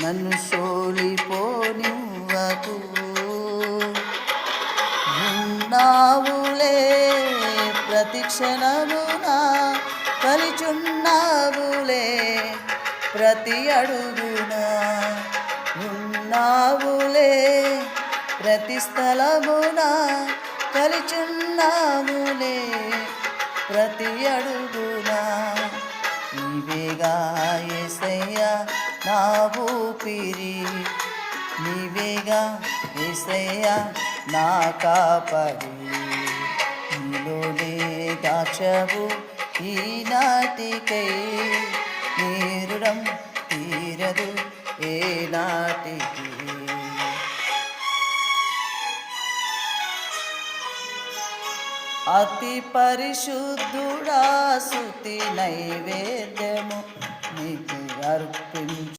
నన్ను సోలిపోనివ్వకు. ఉన్నావులే ప్రతి క్షణమున, కలిచున్నావులే ప్రతి అడుగున. ఉన్నావులే ప్రతి స్థలమున, కలిచున్నావులే ప్రతి అడుగున. నీవేగా యేసయ్యా నా ఊపిరి, నీవేగా యేసయ్యా నా కాపరి. నీలోనే దాచవు ఈనాటికై, నీ రుణం తీరదు ఏనాటికి. అతి పరిశుద్ధుడా స్తుతి నైవేద్యము నీకు అర్పించు.